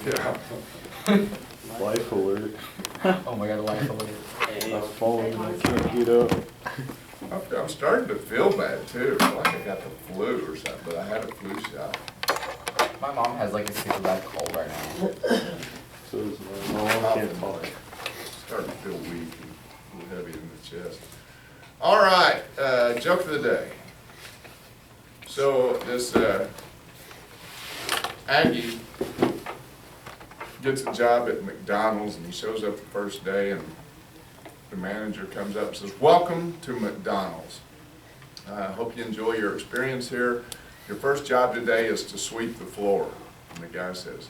Yeah. Life alert. Oh my god, life alert. I'm falling and I can't get up. I'm starting to feel bad too. I feel like I got the flu or something, but I had a flu shot. My mom has like a super bad cold right now. So is my mom. I can't talk. Starting to feel weak and a little heavy in the chest. All right, joke of the day. So this Aggie gets a job at McDonald's and he shows up the first day and the manager comes up and says, "Welcome to McDonald's. I hope you enjoy your experience here. Your first job today is to sweep the floor." And the guy says,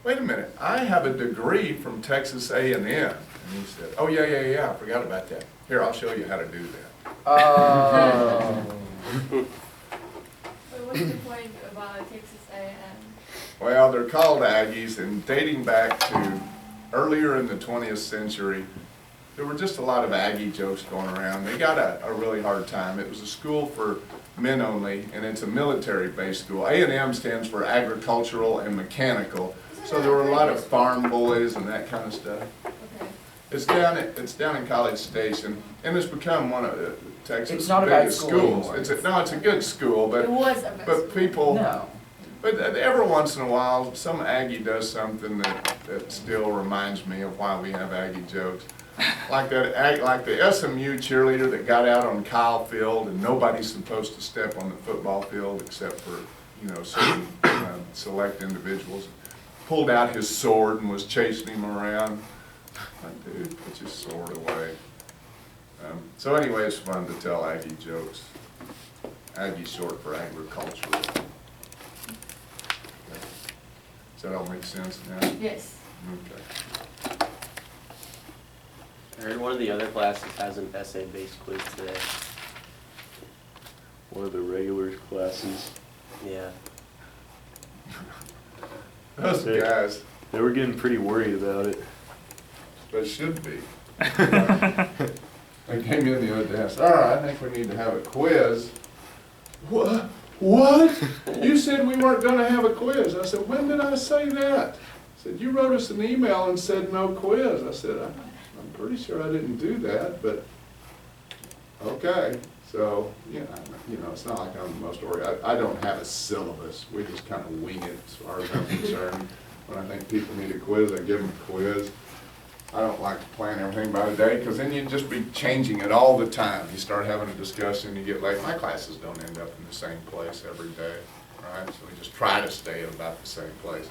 "Wait a minute, I have a degree from Texas A&M. And he said, "Oh yeah, I forgot about that. Here, I'll show you how to do that." Oh. But what's the point about Texas A&M? Well, they're called Aggies, and dating back to earlier in the 20th century, there were just a lot of Aggie jokes going around. They got a really hard time. It was a school for men only, and it's a military-based school. A&M stands for agricultural and mechanical, so there were a lot of farm boys and that kind of stuff. Okay. It's down in College Station, and it's become one of Texas' It's not a bad biggest school schools. anymore. It's a good school, It was a mess. but people. No. But every once in a while, some Aggie does something that still reminds me of why we have Aggie jokes. Like the SMU cheerleader that got out on Kyle Field and nobody's supposed to step on the football field except for, certain select individuals. Pulled out his sword and was chasing him around. Like, dude, put your sword away. So anyway, it's fun to tell Aggie jokes. Aggie's short for agricultural. Does that all make sense now? Yes. Okay. I heard one of the other classes has an essay-based quiz today. One of the regular classes. Yeah. Those guys, They were getting pretty worried about it. they should be. They came in the other day and said, "All right, I think we need to have a quiz." What? What? You said we weren't going to have a quiz. I said, "When did I say that?" I said, "You wrote us an email and said no quiz." I said, I'm pretty sure I didn't do that, but okay. So, it's not like I'm the most oriented. I don't have a syllabus. We just kind of wing it as far as I'm concerned. When I think people need a quiz, I give them a quiz. I don't like to plan everything by the day because then you'd just be changing it all the time. You start having a discussion, you get late. My classes don't end up in the same place every day, right? So we just try to stay at about the same place.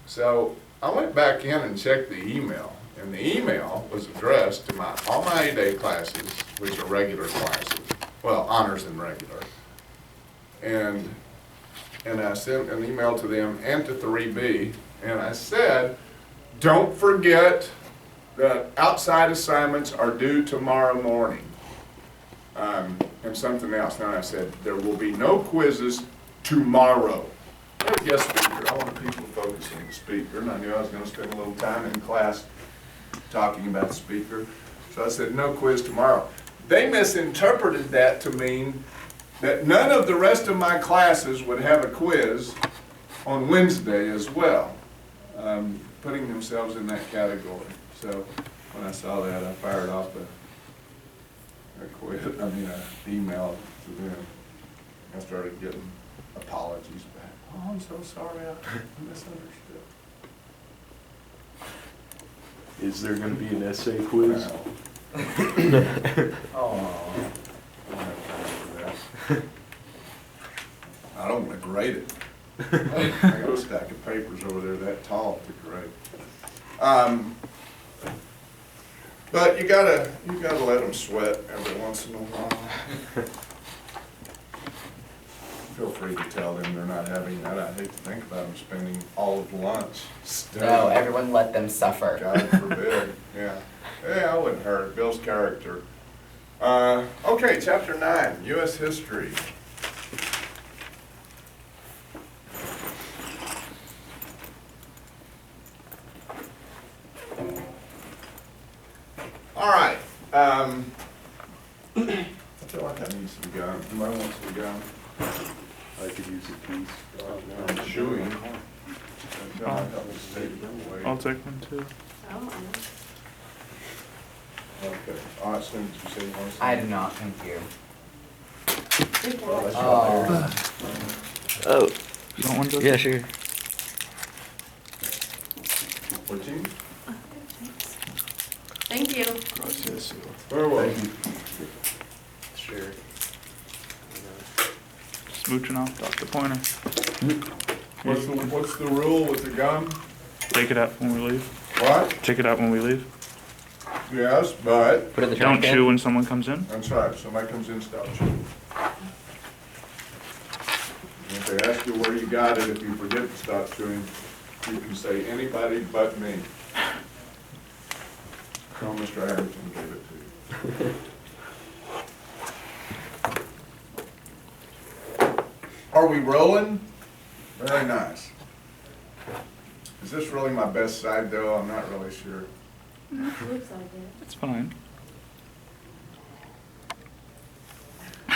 So I went back in and checked the email, and the email was addressed to all my A-Day classes, which are regular classes, well, honors and regular. And I sent an email to them and to 3B, and I said, "Don't forget that outside assignments are due tomorrow morning." And something else. Then I said, "There will be no quizzes tomorrow." Yes, speaker. I want people focusing on the speaker, and I knew I was going to spend a little time in class talking about the speaker. So I said, "No quiz tomorrow." They misinterpreted that to mean that none of the rest of my classes would have a quiz on Wednesday as well. Putting themselves in that category. So when I saw that, I fired off an email to them. I started getting apologies back. "Oh, I'm so sorry, I misunderstood." Is there going to be an essay quiz? No, Oh. I don't have time for that. I don't want to grade it. I got a stack of papers over there that tall to grade. But you gotta let them sweat every once in a while. Feel free to tell them they're not having that. I hate to think about them spending all of lunch studying. No, everyone let them suffer. God forbid, yeah. Yeah, I wouldn't hurt. Bill's character. Okay, chapter 9, U.S. history. All right. I feel like that needs to be gone. Anybody wants to be gone? I could use a piece. I'm chewing. John, help me state it away. I'll take one too. Okay, Austin, did you say you want to? I do not, thank you. Well, that's Oh. right Oh. You want one, Joseph? Yeah, sure. there. 14? Thank you. Very well. Sure. Smooching off Dr. Pointer. What's the rule with the gun? Take it out when we leave. What? Take it out when we leave. Yes, but, Put it in the trash Don't can. chew when someone comes in. that's right, if somebody comes in, stop shooting. If they ask you where you got it, if you forget to stop chewing, you can say, anybody but me. Tell Mr. Harrington gave it to you. Are we rolling? Very nice. Is this really my best side, though? I'm not really sure. Looks like it. It's fine.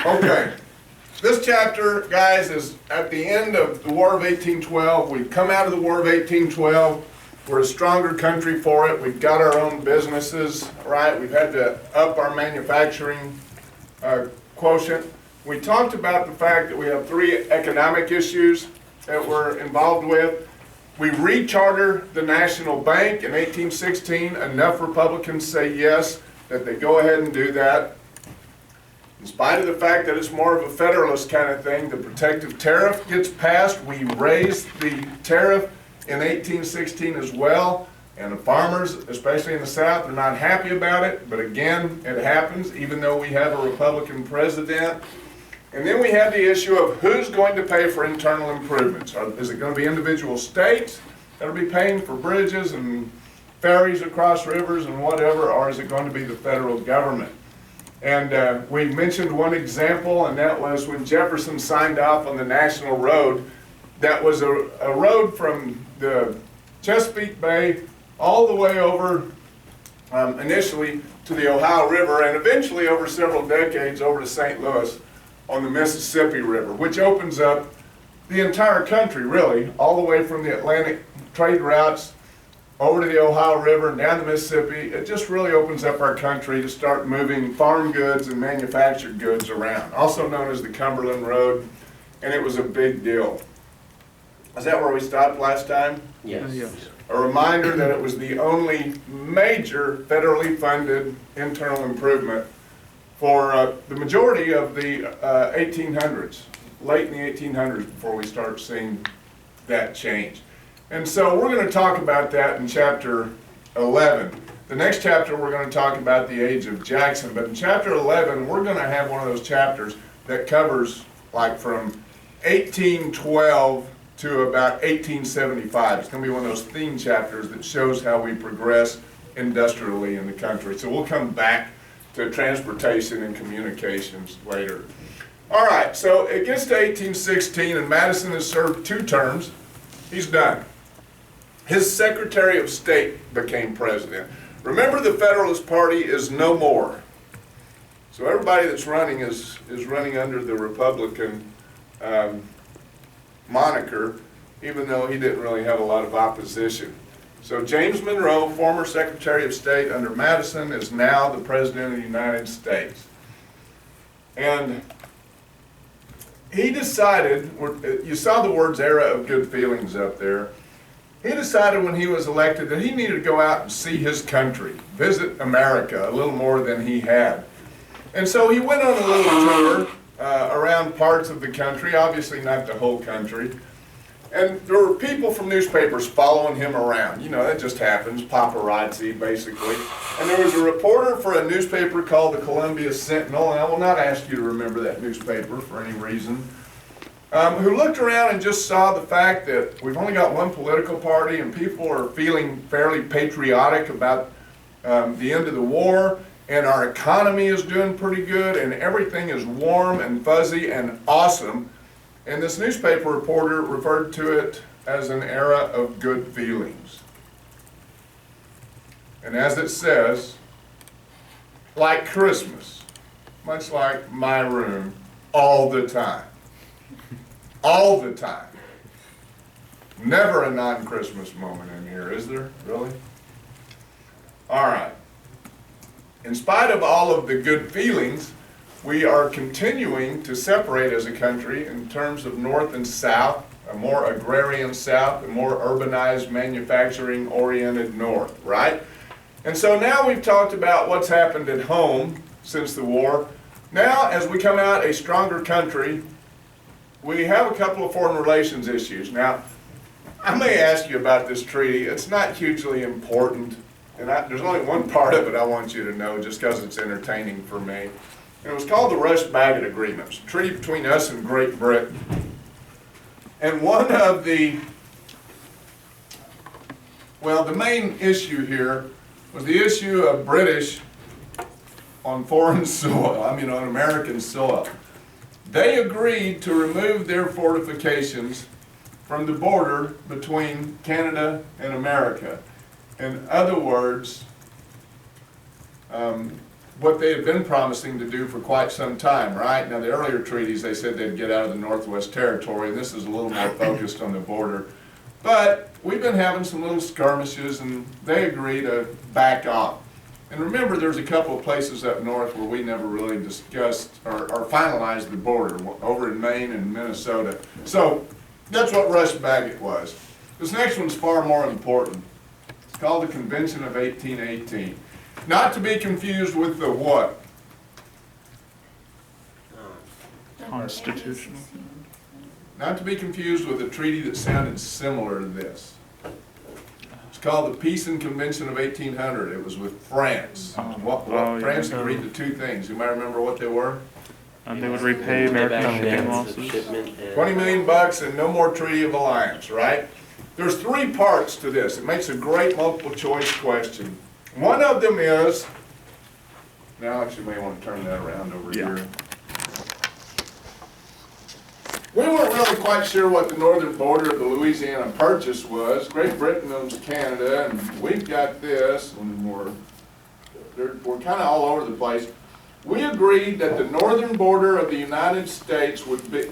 Okay, this chapter, guys, is at the end of the War of 1812. We've come out of the War of 1812. We're a stronger country for it. We've got our own businesses, right? We've had to up our manufacturing quotient. We talked about the fact that we have 3 economic issues that we're involved with. We recharter the National Bank in 1816. Enough Republicans say yes, that they go ahead and do that. In spite of the fact that it's more of a federalist kind of thing, the protective tariff gets passed. We raise the tariff in 1816 as well. And the farmers, especially in the South, are not happy about it. But again, it happens even though we have a Republican president. And then we have the issue of who's going to pay for internal improvements. Is it going to be individual states that'll be paying for bridges and ferries across rivers and whatever, or is it going to be the federal government? And we mentioned one example, and that was when Jefferson signed off on the National Road. That was a road from the Chesapeake Bay all the way over initially to the Ohio River, and eventually over several decades over to St. Louis on the Mississippi River, which opens up the entire country, really, all the way from the Atlantic trade routes over to the Ohio River and down the Mississippi. It just really opens up our country to start moving farm goods and manufactured goods around, also known as the Cumberland Road, and it was a big deal. Is that where we stopped last time? Yes. A reminder that it was the only major federally funded internal improvement for the majority of the 1800s, late in the 1800s, before we start seeing that change. And so we're going to talk about that in chapter 11. The next chapter we're going to talk about the age of Jackson, but in chapter 11 we're going to have one of those chapters that covers like from 1812 to about 1875. It's going to be one of those theme chapters that shows how we progress industrially in the country. So we'll come back to transportation and communications later. All right, so it gets to 1816 and Madison has served 2 terms. He's done. His Secretary of State became president. Remember, the Federalist Party is no more. So everybody that's running is running under the Republican moniker, even though he didn't really have a lot of opposition. So James Monroe, former Secretary of State under Madison, is now the President of the United States. And he decided, you saw the words era of good feelings up there. He decided when he was elected that he needed to go out and see his country, visit America a little more than he had. And so he went on a little tour around parts of the country, obviously not the whole country. And there were people from newspapers following him around. You know, that just happens, paparazzi, basically. And there was a reporter for a newspaper called the Columbia Sentinel, and I will not ask you to remember that newspaper for any reason, who looked around and just saw the fact that we've only got one political party and people are feeling fairly patriotic about the end of the war, and our economy is doing pretty good, and everything is warm and fuzzy and awesome. And this newspaper reporter referred to it as an era of good feelings. And as it says, like Christmas, much like my room, all the time. All the time. Never a non-Christmas moment in here, is there? Really? All right. In spite of all of the good feelings, we are continuing to separate as a country in terms of North and South, a more agrarian South, a more urbanized, manufacturing-oriented North, right? And so now we've talked about what's happened at home since the war. Now, as we come out a stronger country, we have a couple of foreign relations issues. Now, I may ask you about this treaty. It's not hugely important, and there's only one part of it I want you to know just because it's entertaining for me. And it was called the Rush-Bagot Agreement, a treaty between us and Great Britain. And one of the main issue here was the issue of British on foreign soil, on American soil. They agreed to remove their fortifications from the border between Canada and America. In other words, what they had been promising to do for quite some time, right? Now, the earlier treaties, they said they'd get out of the Northwest Territory, and this is a little more focused on the border. But we've been having some little skirmishes, and they agree to back off. And remember, there's a couple of places up north where we never really discussed or finalized the border, over in Maine and Minnesota. So that's what Rush-Bagot was. This next one's far more important. It's called the Convention of 1818. Not to be confused with the what? Constitutional. Not to be confused with a treaty that sounded similar to this. It's called the Peace and Convention of 1800. It was with France. France agreed to two things. You might remember what they were? They would repay American shipping losses. $20 million and no more Treaty of Alliance, right? There's three parts to this. It makes a great multiple choice question. One of them is, now Alex, you may want to turn that around over here. We weren't really quite sure what the northern border of the Louisiana Purchase was. Great Britain owns Canada, and we've got this, and we're kind of all over the place. We agreed that the northern border of the United States would be,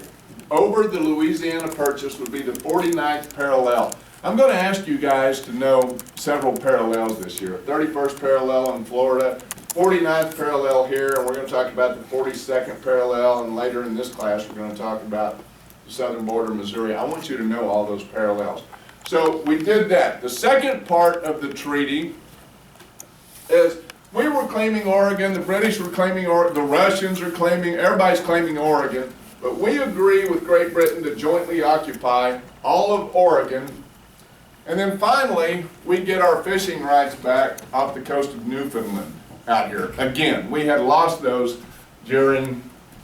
over the Louisiana Purchase, would be the 49th parallel. I'm going to ask you guys to know several parallels this year. 31st parallel in Florida, 49th parallel here, and we're going to talk about the 42nd parallel, and later in this class we're going to talk about the southern border of Missouri. I want you to know all those parallels. So we did that. The second part of the treaty is we were claiming Oregon, the British were claiming Oregon, the Russians are claiming, everybody's claiming Oregon, but we agree with Great Britain to jointly occupy all of Oregon. And then finally, we get our fishing rights back off the coast of Newfoundland out here. Again, we had lost those during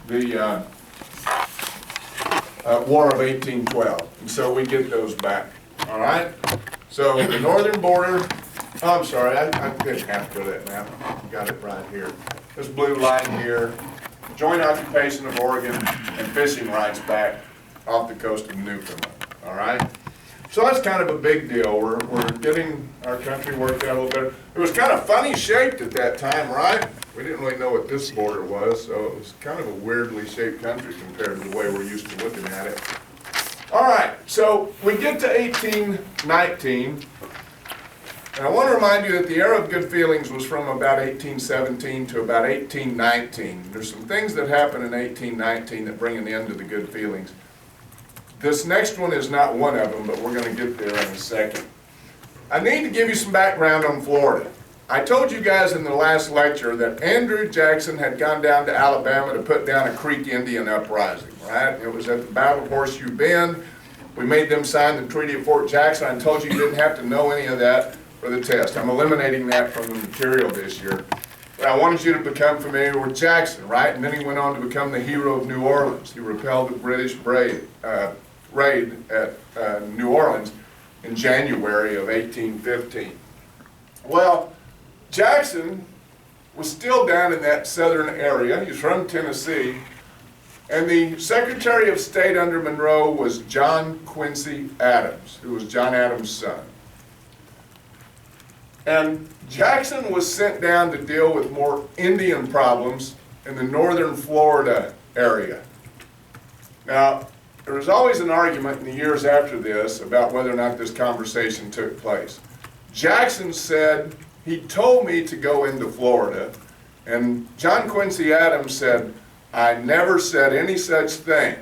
the War of 1812. And so we get those back. All right? So the northern border, oh, I'm sorry, I didn't have to go to that map. Got it right here. This blue line here, joint occupation of Oregon and fishing rights back off the coast of Newfoundland. All right? So that's kind of a big deal. We're getting our country worked out a little better. It was kind of funny shaped at that time, right? We didn't really know what this border was, so it was kind of a weirdly shaped country compared to the way we're used to looking at it. All right, so we get to 1819, and I want to remind you that the era of good feelings was from about 1817 to about 1819. There's some things that happen in 1819 that bring an end to the good feelings. This next one is not one of them, but we're going to get there in a second. I need to give you some background on Florida. I told you guys in the last lecture that Andrew Jackson had gone down to Alabama to put down a Creek Indian uprising, right? It was at the Battle of Horseshoe Bend. We made them sign the Treaty of Fort Jackson. I told you you didn't have to know any of that for the test. I'm eliminating that from the material this year. But I wanted you to become familiar with Jackson, right? And then he went on to become the hero of New Orleans. He repelled the British raid at New Orleans in January of 1815. Well, Jackson was still down in that southern area. He's from Tennessee. And the Secretary of State under Monroe was John Quincy Adams, who was John Adams' son. And Jackson was sent down to deal with more Indian problems in the northern Florida area. Now, there was always an argument in the years after this about whether or not this conversation took place. Jackson said he told me to go into Florida, and John Quincy Adams said, I never said any such thing.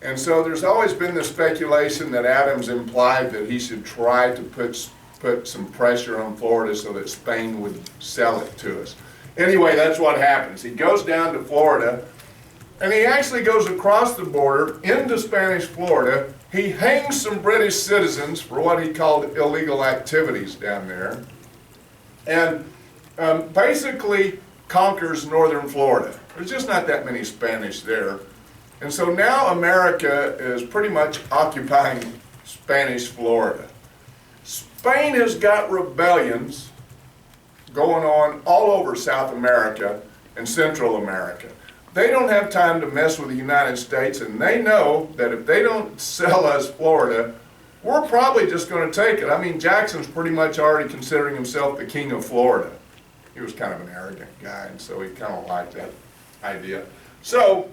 And so there's always been the speculation that Adams implied that he should try to put some pressure on Florida so that Spain would sell it to us. Anyway, that's what happens. He goes down to Florida, and he actually goes across the border into Spanish Florida. He hangs some British citizens for what he called illegal activities down there, and basically conquers northern Florida. There's just not that many Spanish there. And so now America is pretty much occupying Spanish Florida. Spain has got rebellions going on all over South America and Central America. They don't have time to mess with the United States, and they know that if they don't sell us Florida, we're probably just going to take it. I mean, Jackson's pretty much already considering himself the king of Florida. He was kind of an arrogant guy, and so he kind of liked that idea. So,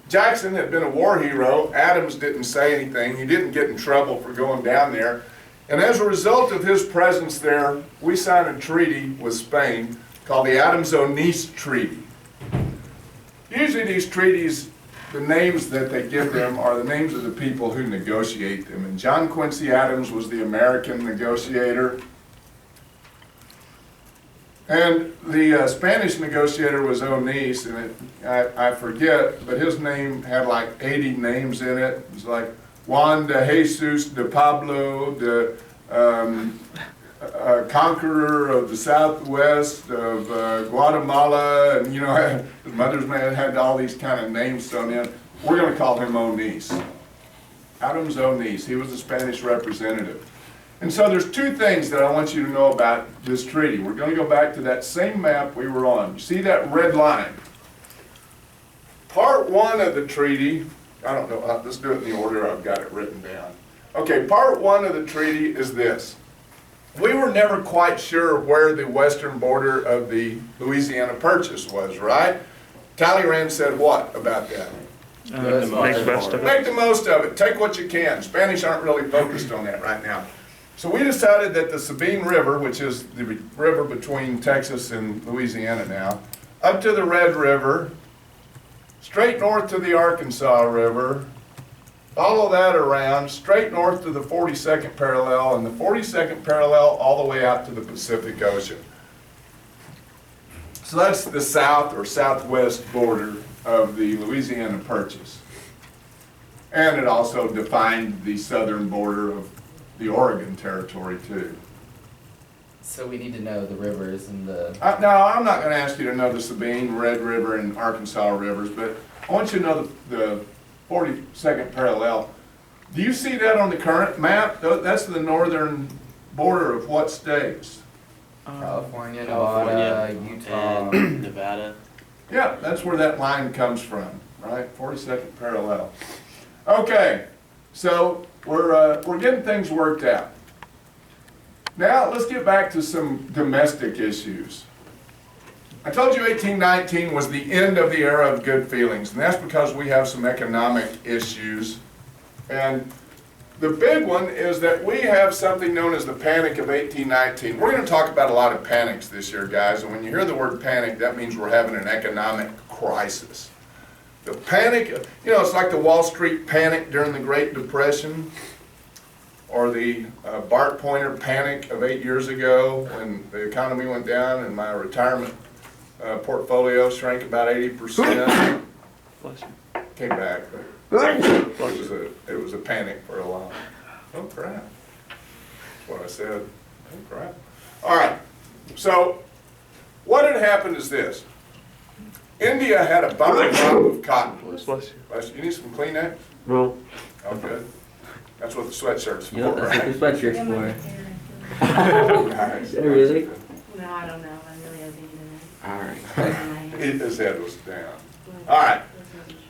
Jackson had been a war hero. Adams didn't say anything. He didn't get in trouble for going down there. And as a result of his presence there, we signed a treaty with Spain called the Adams-Onís Treaty. Usually these treaties, the names that they give them are the names of the people who negotiate them. And John Quincy Adams was the American negotiator. And the Spanish negotiator was Onís, and I forget, but his name had like 80 names in it. It was like Juan de Jesus de Pablo, the conqueror of the southwest of Guatemala, and you know, his mother's man had all these kind of names thrown in. We're going to call him Onís. Adams-Onís. He was a Spanish representative. And so there's two things that I want you to know about this treaty. We're going to go back to that same map we were on. You see that red line? Part one of the treaty, I don't know, let's do it in the order I've got it written down. Okay, part one of the treaty is this. We were never quite sure where the western border of the Louisiana Purchase was, right? Talleyrand said what about that? Make the best of it. Make the most of it. Take what you can. Spanish aren't really focused on that right now. So we decided that the Sabine River, which is the river between Texas and Louisiana now, up to the Red River, straight north to the Arkansas River, follow that around, straight north to the 42nd parallel, and the 42nd parallel all the way out to the Pacific Ocean. So that's the south or southwest border of the Louisiana Purchase. And it also defined the southern border of the Oregon Territory too. So we need to know the rivers and the... No, I'm not going to ask you to know the Sabine, Red River, and Arkansas rivers, but I want you to know the 42nd parallel. Do you see that on the current map? That's the northern border of what states? California, California, Nevada, Utah. and Nevada. Yeah, that's where that line comes from, right? 42nd parallel. Okay, so we're getting things worked out. Now let's get back to some domestic issues. I told you 1819 was the end of the era of good feelings, and that's because we have some economic issues. And the big one is that we have something known as the Panic of 1819. We're going to talk about a lot of panics this year, guys, and when you hear the word panic, that means we're having an economic crisis. The panic, you know, it's like the Wall Street panic during the Great Depression, or the Bart Pointer panic of 8 years ago when the economy went down and my retirement portfolio shrank about 80%. Bless you. Came back, but it was a panic for a while. Oh crap! That's what I said. Oh crap! All right. So what had happened is this: India had a bumper crop of cotton. Bless you. You need some Kleenex? No. Oh, good. That's what the sweatshirt's for, Yep, that's right? what the sweatshirt's Yeah, my for. hair. Nice. Really? No, I don't know. I really haven't eaten Alright. it. His head was down. All right.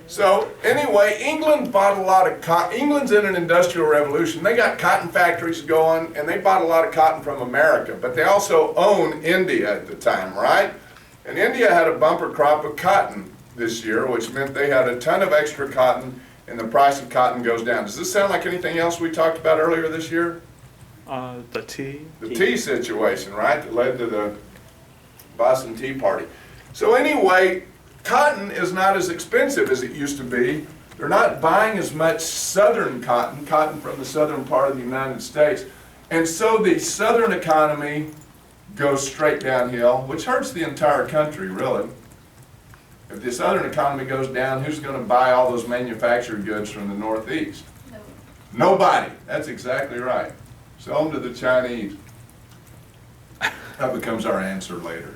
So anyway, England bought a lot of cotton. England's in an industrial revolution. They got cotton factories going, and they bought a lot of cotton from America. But they also owned India at the time, right? And India had a bumper crop of cotton. this year, which meant they had a ton of extra cotton and the price of cotton goes down. Does this sound like anything else we talked about earlier this year? The tea. The tea situation, right, that led to the Boston Tea Party. So anyway, cotton is not as expensive as it used to be. They're not buying as much southern cotton from the southern part of the United States. And so the southern economy goes straight downhill, which hurts the entire country, really. If the southern economy goes down, who's going to buy all those manufactured goods from the Northeast? Nobody. That's exactly right. Sell them to the Chinese. That becomes our answer later.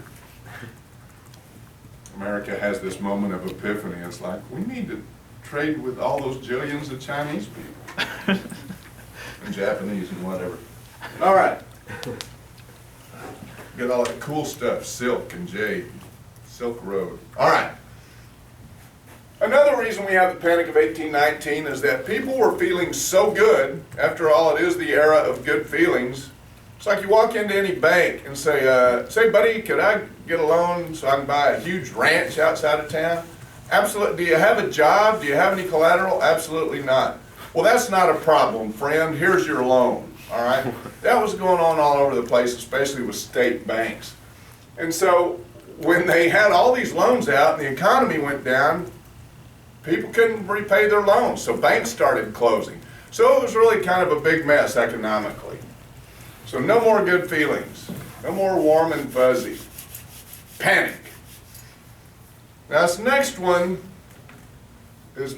America has this moment of epiphany. It's like, we need to trade with all those jillions of Chinese people. And Japanese and whatever. All right. Get all that cool stuff, silk and jade, Silk Road. All right. Another reason we have the Panic of 1819 is that people were feeling so good. After all, it is the era of good feelings. It's like you walk into any bank and say, buddy, could I get a loan so I can buy a huge ranch outside of town? Absolutely. Do you have a job? Do you have any collateral? Absolutely not. Well, that's not a problem, friend. Here's your loan. All right? That was going on all over the place, especially with state banks. And so when they had all these loans out and the economy went down, people couldn't repay their loans, so banks started closing. So it was really kind of a big mess economically. So no more good feelings, no more warm and fuzzy. Panic. Now this next one is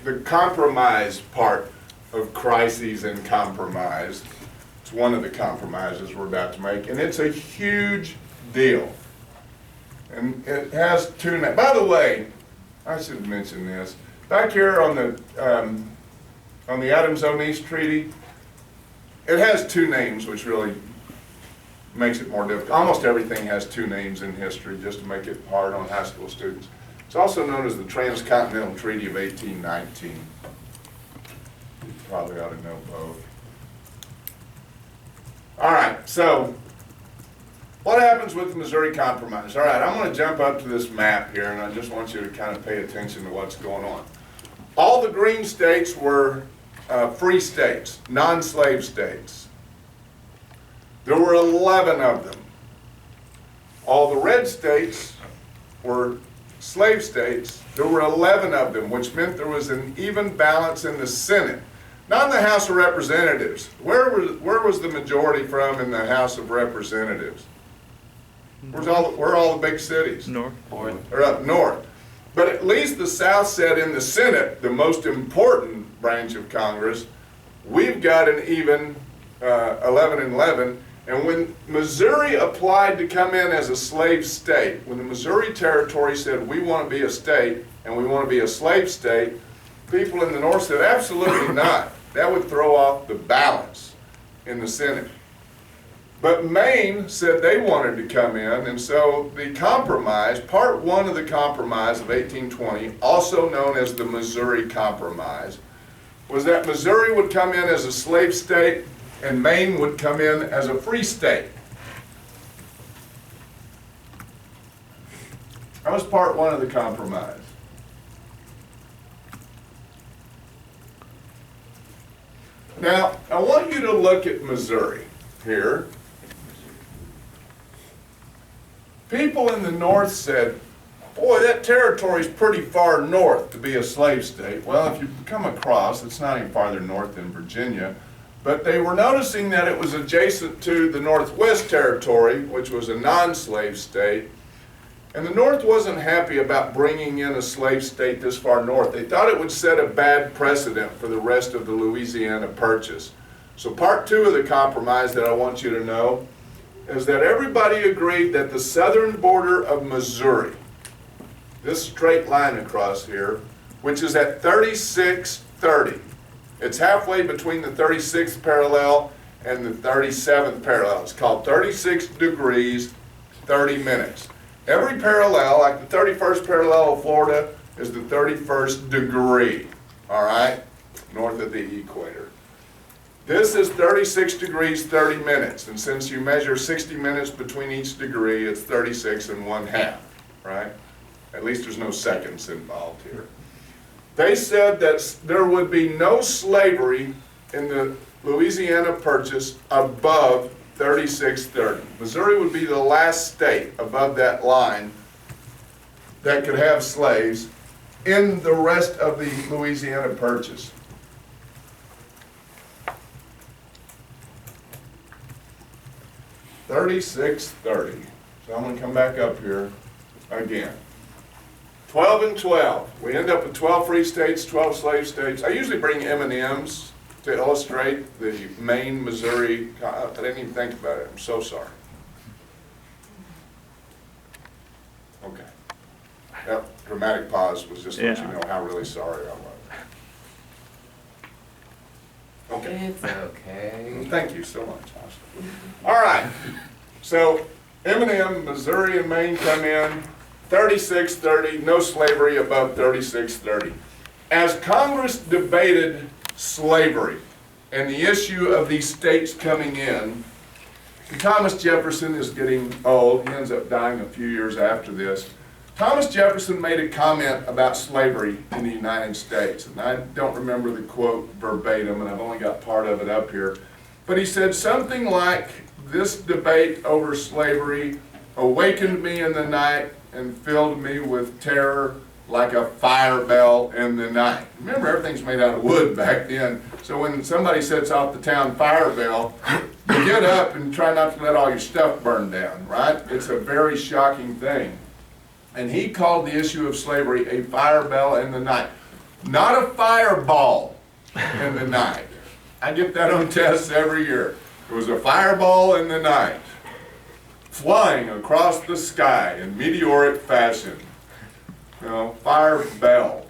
the compromise part of crises and compromise. It's one of the compromises we're about to make, and it's a huge deal. And it has two names. By the way, I should mention this. Back here on the Adams-Onis Treaty, it has two names, which really makes it more difficult. Almost everything has two names in history, just to make it hard on high school students. It's also known as the Transcontinental Treaty of 1819. You probably ought to know both. All right, so what happens with the Missouri Compromise? All right, I'm going to jump up to this map here, and I just want you to kind of pay attention to what's going on. All the green states were free states, non-slave states. There were 11 of them. All the red states were slave states. There were 11 of them, which meant there was an even balance in the Senate. Not in the House of Representatives. Where was the majority from in the House of Representatives? Where are all the big cities? North. They're up north. But at least the South said in the Senate, the most important branch of Congress, we've got an even 11 and 11. And when Missouri applied to come in as a slave state, when the Missouri Territory said we want to be a state and we want to be a slave state, people in the North said absolutely not. That would throw off the balance in the Senate. But Maine said they wanted to come in, and so the compromise, part one of the compromise of 1820, also known as the Missouri Compromise, was that Missouri would come in as a slave state and Maine would come in as a free state. That was part one of the compromise. Now, I want you to look at Missouri here. People in the North said, boy, that territory's pretty far north to be a slave state. Well, if you come across, it's not any farther north than Virginia, but they were noticing that it was adjacent to the Northwest Territory, which was a non-slave state, and the North wasn't happy about bringing in a slave state this far north. They thought it would set a bad precedent for the rest of the Louisiana Purchase. So part two of the compromise that I want you to know is that everybody agreed that the southern border of Missouri, this straight line across here, which is at 3630, it's halfway between the 36th parallel and the 37th parallel. It's called 36 degrees, 30 minutes. Every parallel, like the 31st parallel of Florida, is the 31st degree, all right, north of the equator. This is 36 degrees, 30 minutes, and since you measure 60 minutes between each degree, it's 36 1/2, right? At least there's no seconds involved here. They said that there would be no slavery in the Louisiana Purchase above 3630. Missouri would be the last state above that line that could have slaves in the rest of the Louisiana Purchase. $36.30. So I'm going to come back up here again. 12 and 12. We end up with 12 free states, 12 slave states. I usually bring M&Ms to illustrate the Maine, Missouri. I didn't even think about it. I'm so sorry. Okay. Yep, dramatic pause was just to let you know how really sorry I was. Okay. It's okay. Thank you so much, Austin. All right. So M&M, Missouri and Maine come in, 3630, no slavery above 3630. As Congress debated slavery and the issue of these states coming in, Thomas Jefferson is getting old. He ends up dying a few years after this. Thomas Jefferson made a comment about slavery in the United States, and I don't remember the quote verbatim, and I've only got part of it up here, but he said something like, "This debate over slavery awakened me in the night and filled me with terror like a fire bell in the night." Remember, everything's made out of wood back then, so when somebody sets off the town fire bell, you get up and try not to let all your stuff burn down, right? It's a very shocking thing. And he called the issue of slavery a fire bell in the night, not a fireball in the night. I get that on tests every year. It was a fireball in the night, flying across the sky in meteoric fashion. You know, fire bell.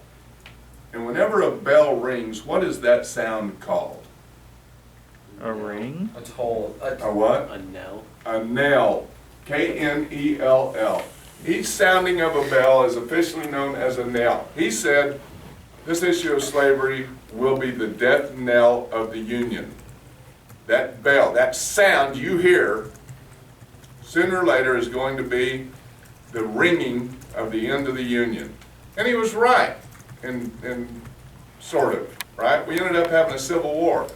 And whenever a bell rings, what is that sound called? A ring? A toll. A what? A knell. A knell. K-N-E-L-L. Each sounding of a bell is officially known as a knell. He said this issue of slavery will be the death knell of the Union. That bell, that sound you hear, sooner or later is going to be the ringing of the end of the Union. And he was right, in sort of, right? We ended up having a civil war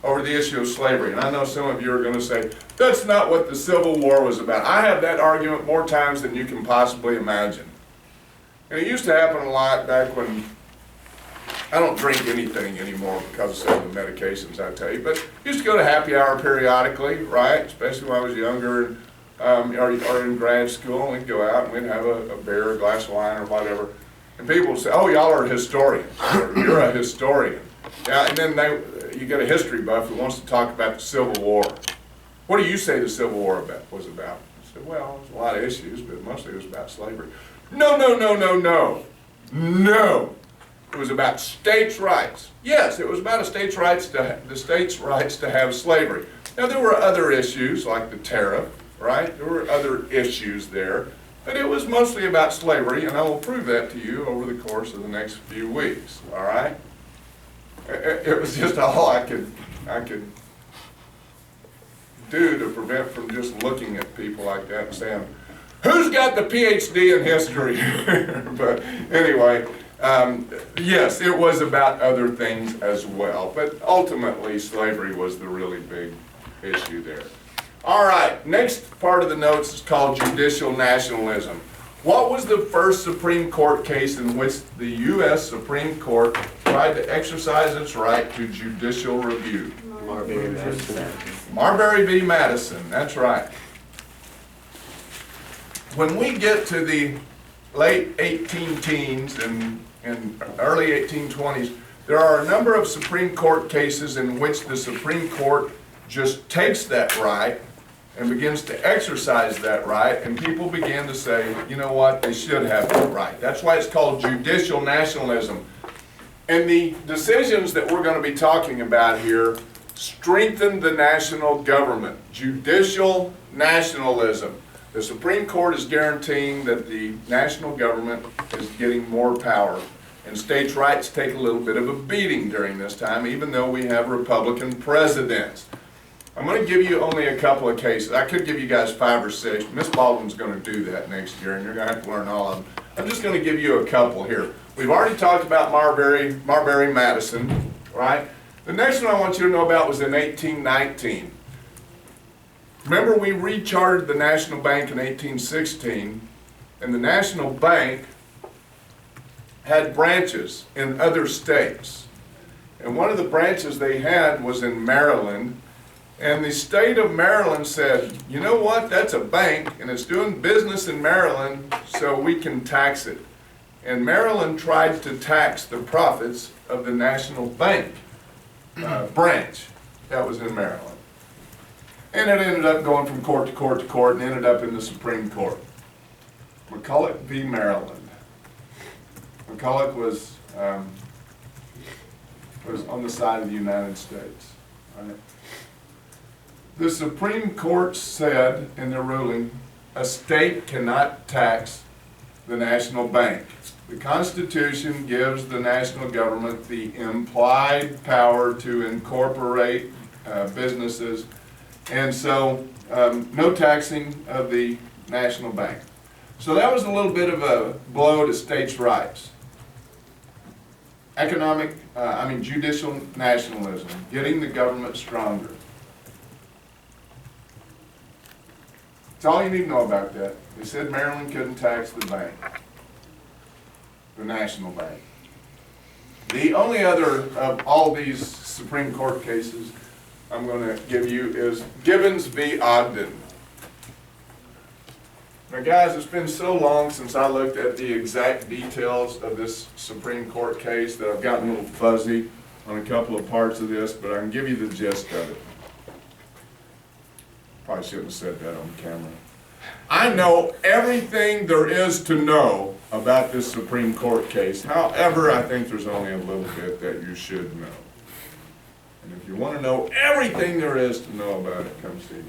over the issue of slavery. And I know some of you are going to say, that's not what the Civil War was about. I have that argument more times than you can possibly imagine. And it used to happen a lot back when, I don't drink anything anymore because of some of the medications I take, but I used to go to happy hour periodically, right? Especially when I was younger or in grad school, and we'd go out and we'd have a beer, a glass of wine or whatever. And people would say, oh, y'all are historians. You're a historian. Yeah, and then you get a history buff who wants to talk about the Civil War. What do you say the Civil War was about? I said, well, there's a lot of issues, but mostly it was about slavery. No, no, no, no, no. No. It was about states' rights. Yes, it was about the states' rights to have slavery. Now, there were other issues like the tariff, right? There were other issues there, but it was mostly about slavery, and I will prove that to you over the course of the next few weeks, all right? It was just all I could do to prevent from just looking at people like that and saying, who's got the PhD in history? But anyway, yes, it was about other things as well, but ultimately slavery was the really big issue there. All right, next part of the notes is called judicial nationalism. What was the first Supreme Court case in which the U.S. Supreme Court tried to exercise its right to judicial review? Marbury Madison. Marbury v. Madison, that's right. When we get to the late 18-teens and early 1820s, there are a number of Supreme Court cases in which the Supreme Court just takes that right and begins to exercise that right, and people begin to say, you know what, they should have that right. That's why it's called judicial nationalism. And the decisions that we're going to be talking about here strengthen the national government. Judicial nationalism. The Supreme Court is guaranteeing that the national government is getting more power. And states' rights take a little bit of a beating during this time, even though we have Republican presidents. I'm going to give you only a couple of cases. I could give you guys 5 or 6. Miss Baldwin's going to do that next year, and you're going to have to learn all of them. I'm just gonna give you a couple here. We've already talked about Marbury Madison, right? The next one I want you to know about was in 1819. Remember, we rechartered the National Bank in 1816, and the National Bank had branches in other states. And one of the branches they had was in Maryland, and the state of Maryland said, you know what, that's a bank, and it's doing business in Maryland, so we can tax it. And Maryland tried to tax the profits of the National Bank branch that was in Maryland. And it ended up going from court to court to court and ended up in the Supreme Court. McCulloch v. Maryland. McCulloch was on the side of the United States. Right? The Supreme Court said in their ruling, a state cannot tax the national bank. The Constitution gives the national government the implied power to incorporate businesses, and so no taxing of the national bank. So that was a little bit of a blow to states' rights. Judicial nationalism, getting the government stronger. That's all you need to know about that. They said Maryland couldn't tax the bank, the national bank. The only other of all these Supreme Court cases I'm going to give you is Gibbons v. Ogden. Now guys, it's been so long since I looked at the exact details of this Supreme Court case that I've gotten a little fuzzy on a couple of parts of this, but I can give you the gist of it. Probably shouldn't have said that on camera. I know everything there is to know about this Supreme Court case. However, I think there's only a little bit that you should know. And if you want to know everything there is to know about it, come see me.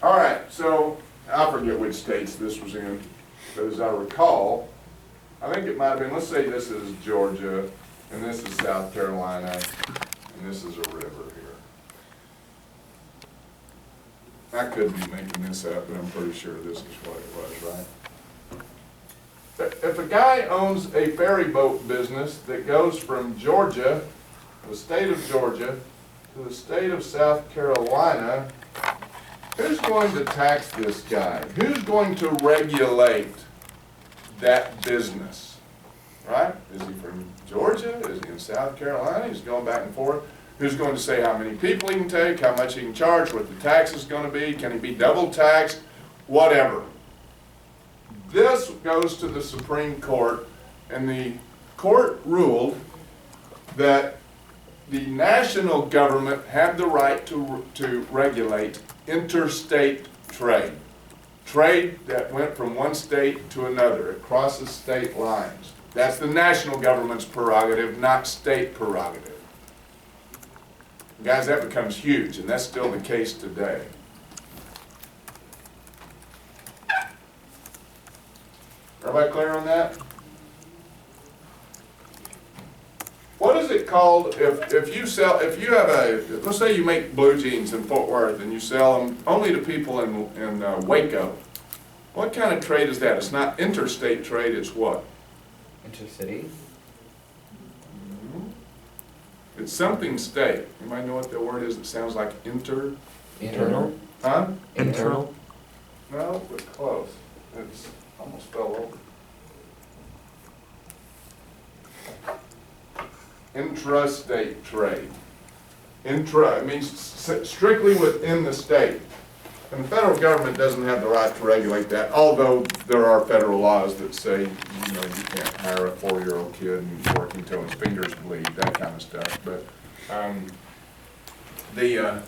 All right, so I forget which states this was in, but as I recall, I think it might have been, let's say this is Georgia, and this is South Carolina, and this is a river here. I could be making this up, but I'm pretty sure this is what it was, right? If a guy owns a ferry boat business that goes from Georgia, the state of Georgia, to the state of South Carolina, who's going to tax this guy? Who's going to regulate that business? Right? Is he from Georgia? Is he in South Carolina? He's going back and forth. Who's going to say how many people he can take, how much he can charge, what the tax is going to be, can he be double taxed, whatever. This goes to the Supreme Court, and the court ruled that the national government had the right to regulate interstate trade. Trade that went from one state to another. It crosses state lines. That's the national government's prerogative, not state prerogative. Guys, that becomes huge, and that's still the case today. Everybody clear on that? What is it called if you have let's say you make blue jeans in Fort Worth and you sell them only to people in Waco. What kind of trade is that? It's not interstate trade, it's what? Intercity? It's something state. Anybody know what the word is that sounds like Internal? Huh? Internal? No, but close. It's almost fell over. Intrastate trade. It means strictly within the state. And the federal government doesn't have the right to regulate that, although there are federal laws that say, you can't hire a 4-year-old kid and work until his fingers bleed, that kind of stuff. But the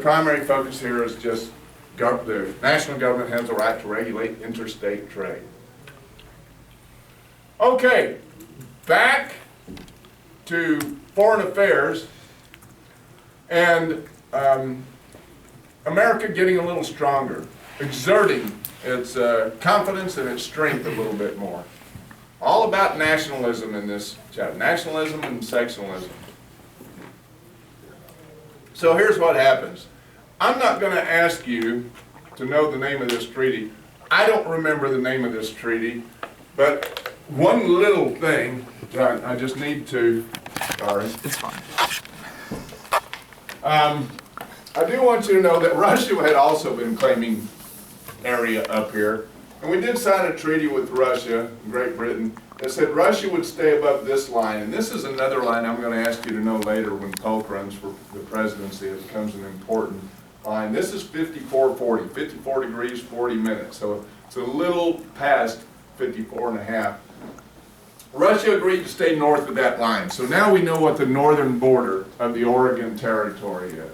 primary focus here is just the national government has the right to regulate interstate trade. Okay, back to foreign affairs and America getting a little stronger, exerting its confidence and its strength a little bit more. All about nationalism in this chapter, nationalism and sectionalism. So here's what happens. I'm not going to ask you to know the name of this treaty. I don't remember the name of this treaty, but one little thing that I just need to, sorry. It's fine. I do want you to know that Russia had also been claiming area up here. And we did sign a treaty with Russia, Great Britain, that said Russia would stay above this line. And this is another line I'm going to ask you to know later when Polk runs for the presidency. It becomes an important line. This is 54:40, 54 degrees, 40 minutes. So it's a little past 54 and a half. Russia agreed to stay north of that line. So now we know what the northern border of the Oregon Territory is.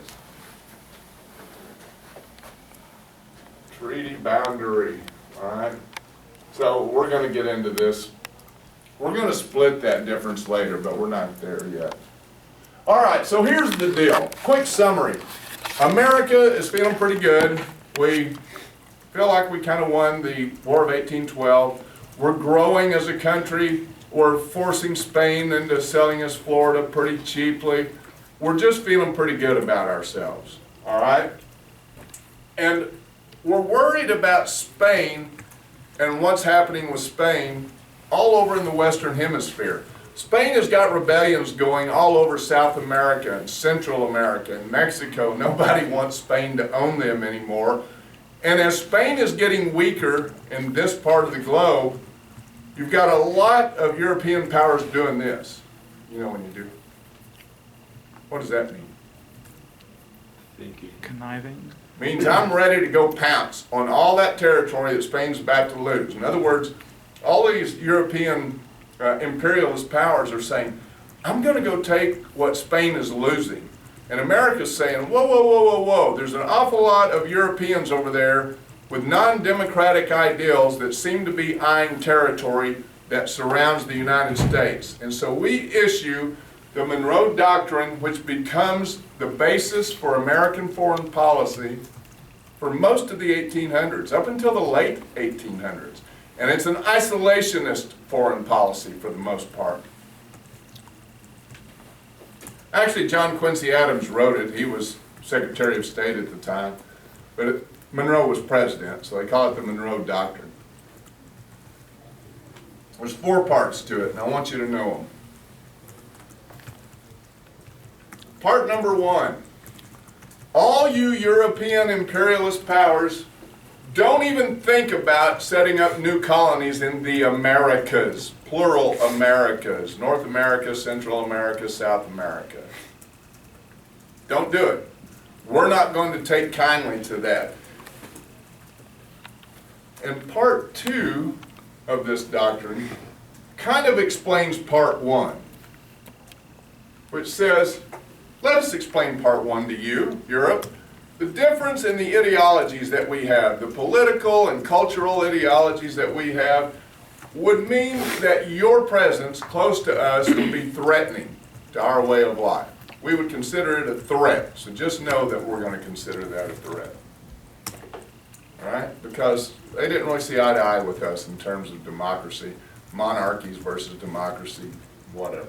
Treaty boundary, all right? So we're going to get into this. We're going to split that difference later, but we're not there yet. All right, so here's the deal. Quick summary. America is feeling pretty good. We feel like we kind of won the War of 1812. We're growing as a country. We're forcing Spain into selling us Florida pretty cheaply. We're just feeling pretty good about ourselves, all right? And we're worried about Spain and what's happening with Spain all over in the Western Hemisphere. Spain has got rebellions going all over South America and Central America and Mexico. Nobody wants Spain to own them anymore. And as Spain is getting weaker in this part of the globe, you've got a lot of European powers doing this. You know when you do. What does that mean? Thinking. Conniving. Means I'm ready to go pounce on all that territory that Spain's about to lose. In other words, all these European imperialist powers are saying, I'm going to go take what Spain is losing. And America's saying, whoa, whoa, whoa, whoa, whoa. There's an awful lot of Europeans over there with non-democratic ideals that seem to be eyeing territory that surrounds the United States. And so we issue the Monroe Doctrine, which becomes the basis for American foreign policy for most of the 1800s, up until the late 1800s. And it's an isolationist foreign policy for the most part. Actually, John Quincy Adams wrote it. He was Secretary of State at the time. But Monroe was president, so they call it the Monroe Doctrine. There's 4 parts to it, and I want you to know them. Part number 1. All you European imperialist powers, don't even think about setting up new colonies in the Americas, plural Americas, North America, Central America, South America. Don't do it. We're not going to take kindly to that. And part 2 of this doctrine kind of explains part 1, which says, let us explain part 1 to you, Europe. The difference in the ideologies that we have, the political and cultural ideologies that we have, would mean that your presence close to us would be threatening to our way of life. We would consider it a threat. So just know that we're going to consider that a threat. All right? Because they didn't really see eye to eye with us in terms of democracy, monarchies versus democracy, whatever.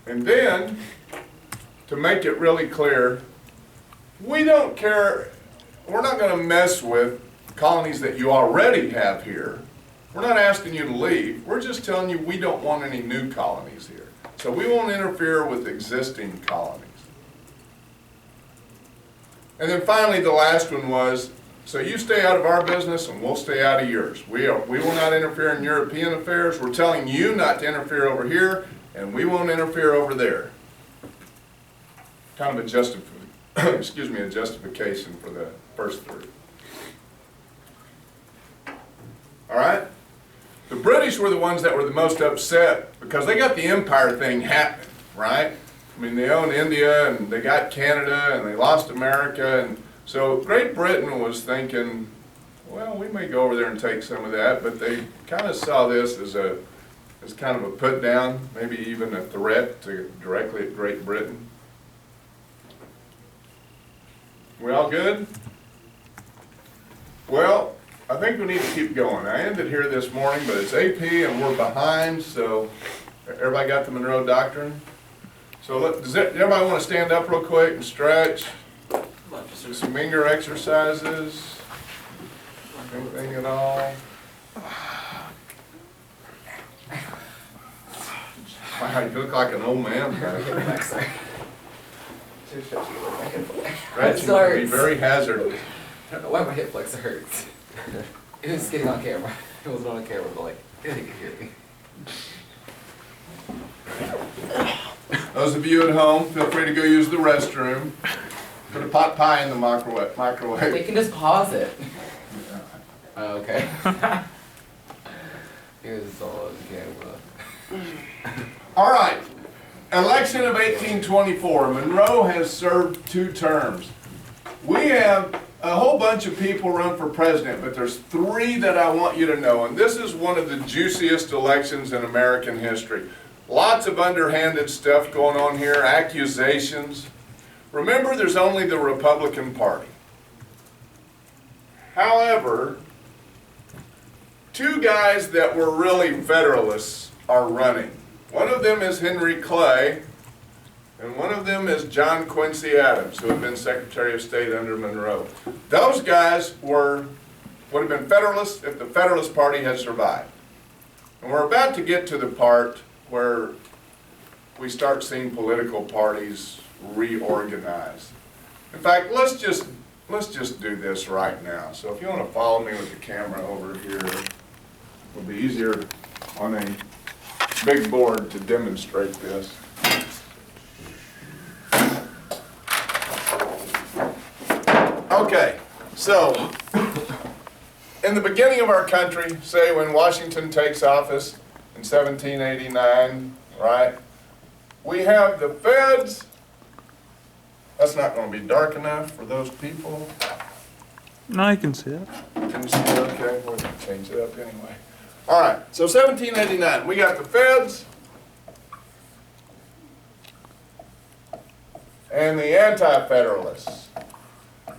And then, to make it really clear, we don't care, we're not going to mess with colonies that you already have here. We're not asking you to leave. We're just telling you we don't want any new colonies here. So we won't interfere with existing colonies. And then finally, the last one was, so you stay out of our business and we'll stay out of yours. We will not interfere in European affairs. We're telling you not to interfere over here, and we won't interfere over there. Kind of a a justification for the first 3. All right? The British were the ones that were the most upset because they got the empire thing happening, right? I mean, they owned India and they got Canada and they lost America. And so Great Britain was thinking, well, we may go over there and take some of that, but they kind of saw this as kind of a put down, maybe even a threat directly at Great Britain. We all good? Well, I think we need to keep going. I ended here this morning, but it's AP and we're behind, so everybody got the Monroe Doctrine? So does everybody want to stand up real quick and stretch? Do some finger exercises. Anything at all? Wow, you look like an old man back Hip there. flexor. Too shit, you look like hip flexor. Stretching It can be hurts. very hazardous. I don't know why my hip flexor hurts. It was getting on camera. It wasn't on camera, but like, I think you could hear me. Those of you at home, feel free to go use the restroom. Put a pot pie in the They microwave. can just pause it. Oh, okay. It was all on camera. All right, election of 1824. Monroe has served 2 terms. We have a whole bunch of people run for president, but there's 3 that I want you to know, and this is one of the juiciest elections in American history. Lots of underhanded stuff going on here, accusations. Remember, there's only the Republican Party. However, 2 guys that were really Federalists are running. One of them is Henry Clay, and one of them is John Quincy Adams, who had been Secretary of State under Monroe. Those guys would have been Federalists if the Federalist Party had survived. And we're about to get to the part where we start seeing political parties reorganize. In fact, let's just do this right now. So if you want to follow me with the camera over here, it'll be easier on a big board to demonstrate this. Okay, so in the beginning of our country, say when Washington takes office in 1789, right? We have the feds. That's not going to be dark enough for those people. No, I can see it. Can you see it? Okay, we'll change it up anyway. All right, so 1789, we got the feds and the anti-federalists.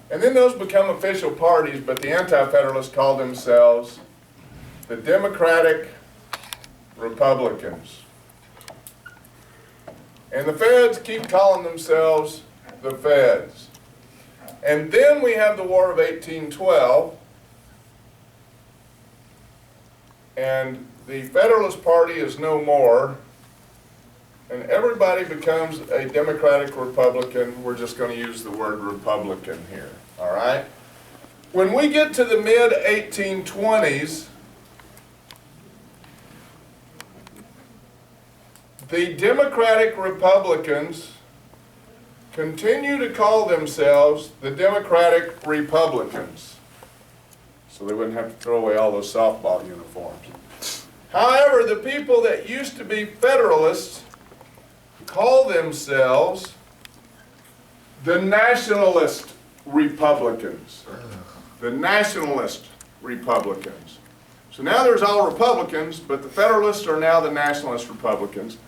And then those become official parties, but the anti-federalists call themselves the Democratic Republicans. And the feds keep calling themselves the feds. And then we have the War of 1812, and the Federalist Party is no more, and everybody becomes a Democratic Republican. We're just going to use the word Republican here, all right? When we get to the mid-1820s, the Democratic Republicans continue to call themselves the Democratic Republicans, so they wouldn't have to throw away all those softball uniforms. However, the people that used to be Federalists call themselves the Nationalist Republicans. The Nationalist Republicans. So now there's all Republicans, but the Federalists are now the Nationalist Republicans.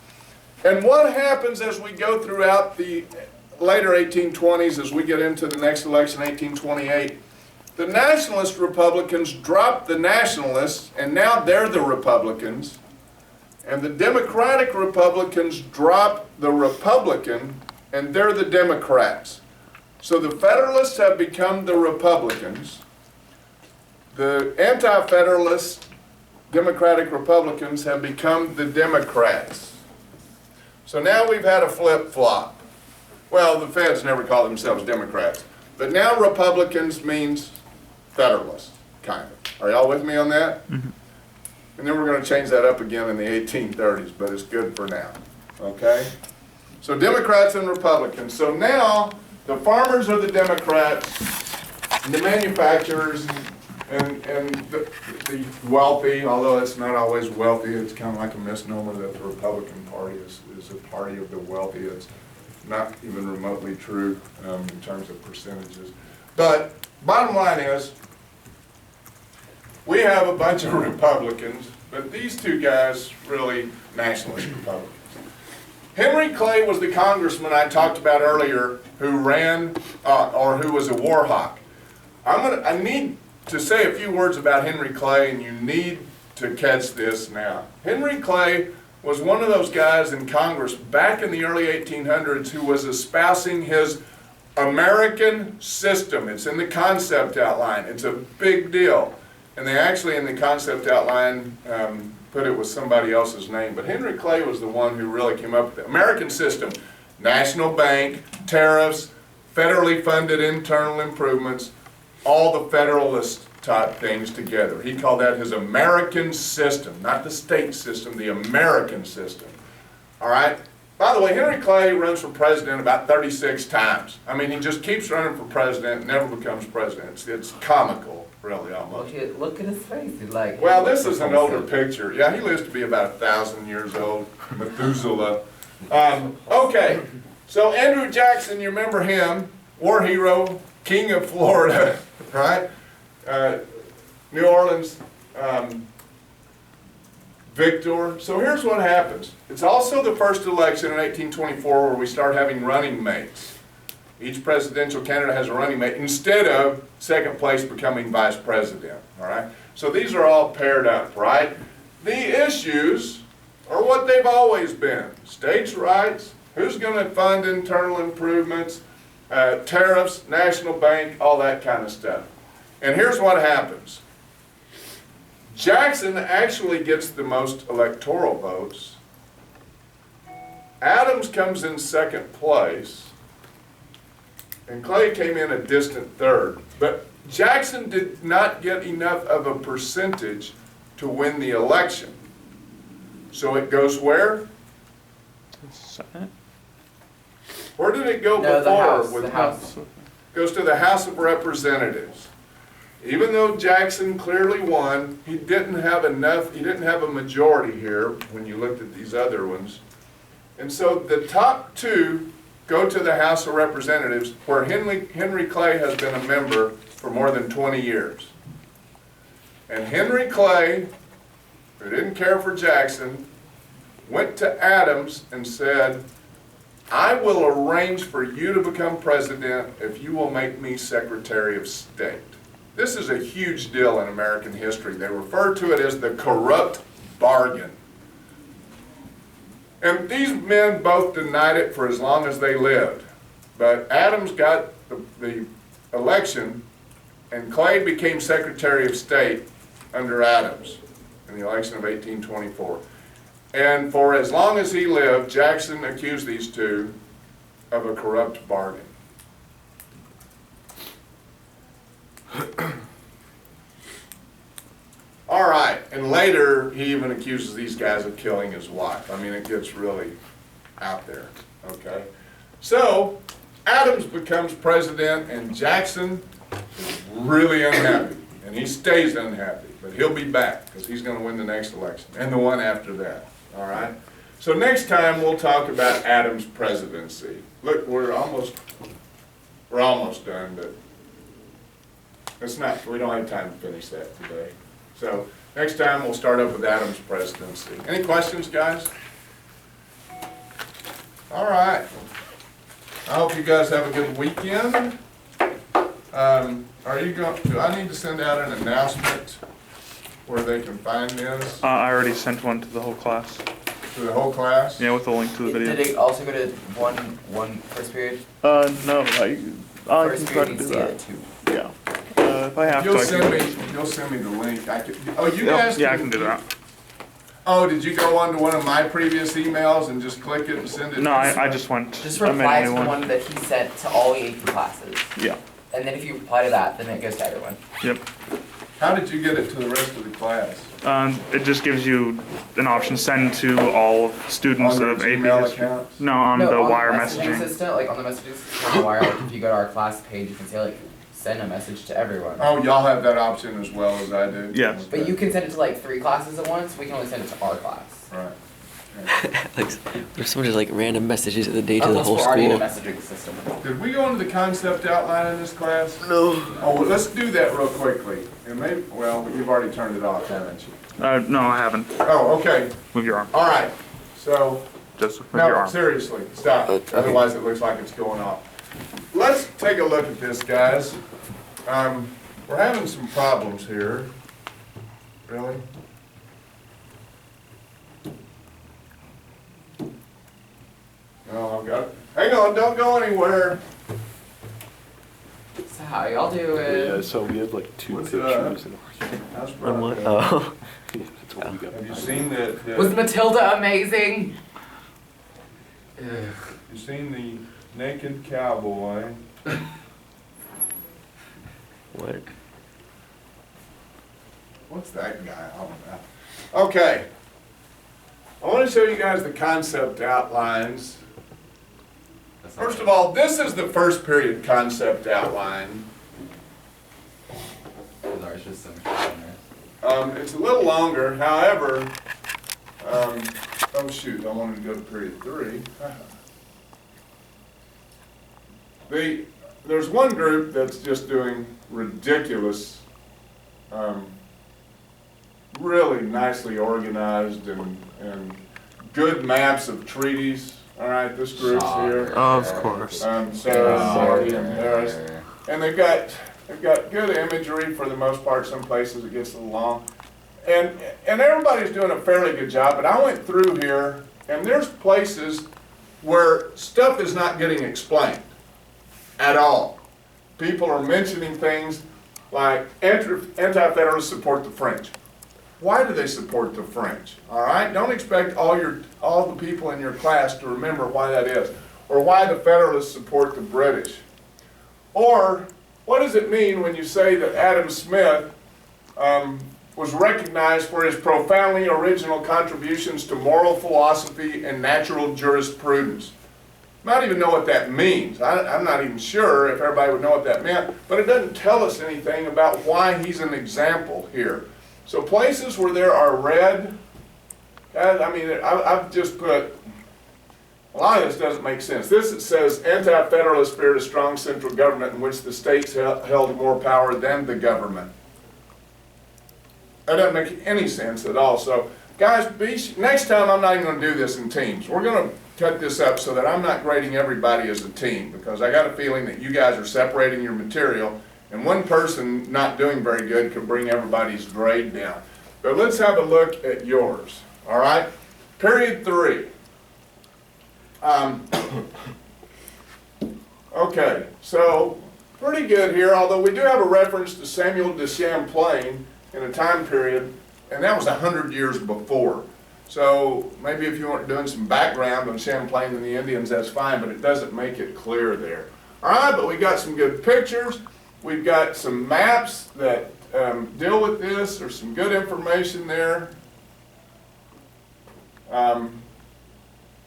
And what happens as we go throughout the later 1820s, as we get into the next election, 1828, the Nationalist Republicans drop the Nationalists, and now they're the Republicans. And the Democratic Republicans drop the Republican, and they're the Democrats. So the Federalists have become the Republicans. The anti-Federalist Democratic Republicans have become the Democrats. So now we've had a flip-flop. Well, the feds never call themselves Democrats. But now Republicans means Federalists, kind of. Are y'all with me on that? Mm-hmm. And then we're going to change that up again in the 1830s, but it's good for now. Okay? So Democrats and Republicans. So now the farmers are the Democrats, and the manufacturers and the wealthy, although it's not always wealthy, it's kind of like a misnomer that the Republican Party is a party of the wealthy. It's not even remotely true in terms of percentages. But bottom line is, we have a bunch of Republicans, but these 2 guys really Nationalist Republicans. Henry Clay was the congressman I talked about earlier who ran, or who was a war hawk. I need to say a few words about Henry Clay, and you need to catch this now. Henry Clay was one of those guys in Congress back in the early 1800s who was espousing his American system. It's in the concept outline. It's a big deal. and they actually in the concept outline put it with somebody else's name, but Henry Clay was the one who really came up with it. American system, national bank, tariffs, federally funded internal improvements, all the Federalist type things together. He called that his American system, not the state system, the American system. All right? By the way, Henry Clay runs for president about 36 times. I mean, he just keeps running for president and never becomes president. It's comical, really, almost. Look at his face. He's like. Well, this is an older picture. Yeah, he lives to be about 1,000 years old. Methuselah. Okay, so Andrew Jackson, you remember him, war hero, king of Florida, right? New Orleans victor. So here's what happens. It's also the first election in 1824 where we start having running mates. Each presidential candidate has a running mate instead of second place becoming vice president, all right? So these are all paired up, right? The issues are what they've always been. States' rights, who's going to fund internal improvements, tariffs, national bank, all that kind of stuff. And here's what happens. Jackson actually gets the most electoral votes. Adams comes in second place. And Clay came in a distant third. But Jackson did not get enough of a percentage to win the election. So it goes where? Senate? Where did it go No, before? the House. Goes to the House of Representatives. Even though Jackson clearly won, he didn't have enough, he didn't have a majority here when you looked at these other ones. And so the top two go to the House of Representatives, where Henry Clay has been a member for more than 20 years. And Henry Clay, who didn't care for Jackson, went to Adams and said, I will arrange for you to become president if you will make me Secretary of State. This is a huge deal in American history. They refer to it as the corrupt bargain. And these men both denied it for as long as they lived. But Adams got the election, and Clay became Secretary of State under Adams in the election of 1824. And for as long as he lived, Jackson accused these two of a corrupt bargain. All right, and later he even accuses these guys of killing his wife. I mean, it gets really out there, okay? So, Adams becomes president, and Jackson is really unhappy, and he stays unhappy, but he'll be back, because he's going to win the next election, and the one after that, all right? So next time, we'll talk about Adams' presidency. Look, we're almost done, but we don't have time to finish that today. So next time we'll start up with Adams' presidency. Any questions, guys? All right. I hope you guys have a good weekend. Do I need to send out an announcement where they can find this I already sent one to the whole class. to the whole class? Yeah, with the link to the video. Did it also go to one first period? No, I can First try to period do needs to get that. it too. Yeah. If I have to, You'll I can. send me the link. You Yeah, guys? yeah, I can do that. Oh, did you go on to one of my previous emails and just click it and send it? No, I just went. Just I made reply a to new the one that he sent to all the AP classes. Yeah. And then if you reply to that, then it goes to everyone. Yep. How did you get it to the rest of the class? It just gives you an option send to all students On your of AP Gmail history. accounts? No, on the on wire messaging messaging. system, like on the messages system on the wire, like if you go to our class page, you can say like send a message to everyone. Oh, y'all have that option as well as I do? Yes. But you can send it to like 3 classes at once. We can only send it to our class. Right. Like, what if someone just like random messages at the date of the Unless whole we're already in a school? messaging system. Did we go into the concept outline in this class? No. Oh, well, let's do that real quickly. And maybe, well, you've already turned it off, haven't you? No, I haven't. Oh, okay. Move your arm. All right. So, Just move your no, arm. seriously, stop. Okay. Otherwise it looks like it's going off. Let's take a look at this, guys. We're having some problems here. Really? No, I've got it. Hang on, don't go anywhere. Sal, How y'all doing? Yeah, so we have like two What's pictures in How's On what? Brock? Oh. Yeah, that's what we got. Have you seen the Was Matilda amazing? Ugh. you seen the naked cowboy? What? What's that guy all about? Okay. I want to show you guys the concept outlines. That's not First of all, this is the first period concept outline. There's just so much in there. It's a little longer, however, oh shoot, I wanted to go to period 3. There's one group that's just doing ridiculous, really nicely organized and good maps of treaties. All right, this group's here. Of course. Sarah, Marty, and Harris. And they've got good imagery for the most part. Some places it gets a little long. And everybody's doing a fairly good job, but I went through here, and there's places where stuff is not getting explained at all. People are mentioning things like anti-federalists support the French. Why do they support the French? All right, don't expect all the people in your class to remember why that is, or why the Federalists support the British. Or what does it mean when you say that Adam Smith was recognized for his profoundly original contributions to moral philosophy and natural jurisprudence? I don't even know what that means. I'm not even sure if everybody would know what that meant, but it doesn't tell us anything about why he's an example here. So places where there are red, guys, I mean, I've just put, a lot of this doesn't make sense. This, it says, anti-federalist spirit, a strong central government in which the states held more power than the government. That doesn't make any sense at all. So, guys, next time I'm not even going to do this in teams. We're going to cut this up so that I'm not grading everybody as a team, because I got a feeling that you guys are separating your material, and one person not doing very good could bring everybody's grade down. But let's have a look at yours, all right? Period 3. Okay, so pretty good here, although we do have a reference to Samuel de Champlain in a time period, and that was 100 years before. So maybe if you weren't doing some background on Champlain and the Indians, that's fine, but it doesn't make it clear there. All right, but we got some good pictures. We've got some maps that deal with this. There's some good information there.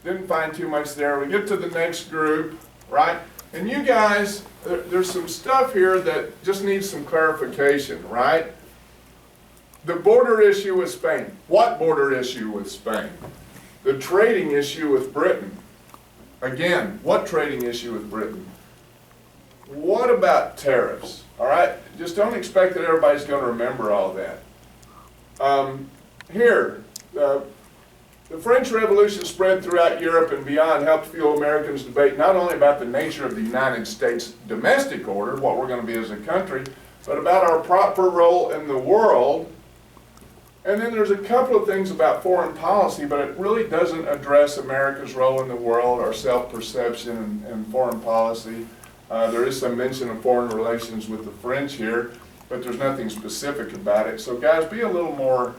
Didn't find too much there. We get to the next group, right? And you guys, there's some stuff here that just needs some clarification, right? The border issue with Spain. What border issue with Spain? The trading issue with Britain. Again, what trading issue with Britain? What about tariffs? All right, just don't expect that everybody's going to remember all that. The French Revolution spread throughout Europe and beyond, helped fuel Americans' debate not only about the nature of the United States domestic order, what we're going to be as a country, but about our proper role in the world. And then there's a couple of things about foreign policy, but it really doesn't address America's role in the world, our self-perception and foreign policy. There is some mention of foreign relations with the French here, but there's nothing specific about it. So guys, be a little more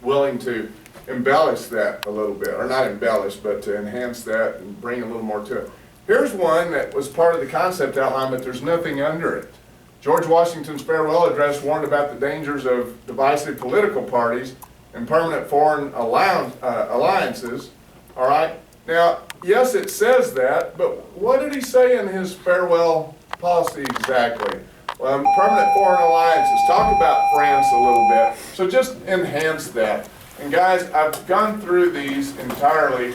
willing to embellish that a little bit, or not embellish, but to enhance that and bring a little more to it. Here's one that was part of the concept outline, but there's nothing under it. George Washington's farewell address warned about the dangers of divisive political parties and permanent foreign alliances. All right? Now, yes, it says that, but what did he say in his farewell policy exactly? Permanent foreign alliances. Talk about France a little bit. So just enhance that. And guys, I've gone through these entirely,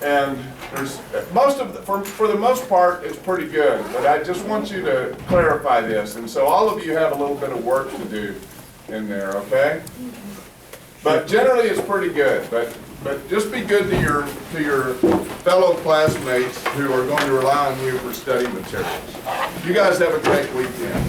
and there's most of for the most part, it's pretty good. But I just want you to clarify this, and so all of you have a little bit of work to do in there, okay? But generally, it's pretty good. But just be good to your fellow classmates who are going to rely on you for study materials. You guys have a great weekend.